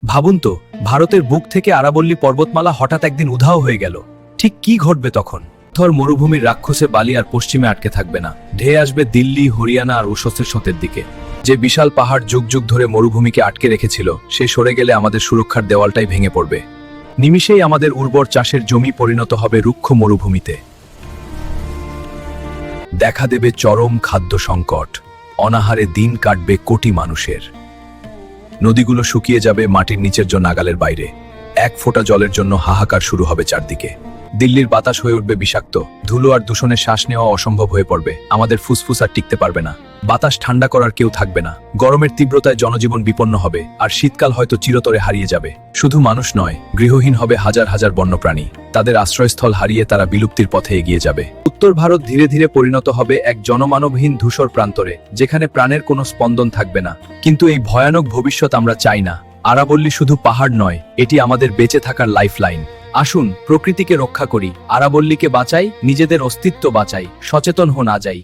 ভাবুন তো, ভারতের বুক থেকে আরাবল্লী পর্বতমালা হঠাৎ একদিন উধাও হয়ে গেল। ঠিক কি ঘটবে তখন? থর মরুভূমির রাক্ষসে বালি আর পশ্চিমে আটকে থাকবে না, ধেয়ে আসবে দিল্লি, হরিয়ানা আর উষসের সতের দিকে। যে বিশাল পাহাড় যুগ যুগ ধরে মরুভূমিকে আটকে রেখেছিল, সে সরে গেলে আমাদের সুরক্ষার দেওয়ালটাই ভেঙে পড়বে। নিমিষেই আমাদের উর্বর চাষের জমি পরিণত হবে রুক্ষ মরুভূমিতে। দেখা দেবে চরম খাদ্য সংকট, অনাহারে দিন কাটবে কোটি মানুষের। নদীগুলো শুকিয়ে যাবে মাটির নিচের নাগালের বাইরে, এক ফোঁটা জলের জন্য হাহাকার শুরু হবে চারদিকে। দিল্লির বাতাস হয়ে উঠবে বিষাক্ত, ধুলো আর দূষণে শ্বাস নেওয়া অসম্ভব হয়ে পড়বে। আমাদের ফুসফুস আর টিকতে পারবে না, বাতাস ঠান্ডা করার কেউ থাকবে না। গরমের তীব্রতায় জনজীবন বিপন্ন হবে, আর শীতকাল হয়তো চিরতরে হারিয়ে যাবে। শুধু মানুষ নয়, গৃহহীন হবে হাজার হাজার বন্যপ্রাণী। তাদের আশ্রয়স্থল হারিয়ে তারা বিলুপ্তির পথে এগিয়ে যাবে। উত্তর ভারত ধীরে ধীরে পরিণত হবে এক জনমানবহীন ধূসর প্রান্তরে, যেখানে প্রাণের কোনো স্পন্দন থাকবে না। কিন্তু এই ভয়ানক ভবিষ্যৎ আমরা চাই না। আরাবল্লী শুধু পাহাড় নয়, এটি আমাদের বেঁচে থাকার লাইফলাইন। আসুন প্রকৃতিকে রক্ষা করি, আরাবল্লীকে বাঁচাই, নিজেদের অস্তিত্ব বাঁচাই, সচেতন হন আজই।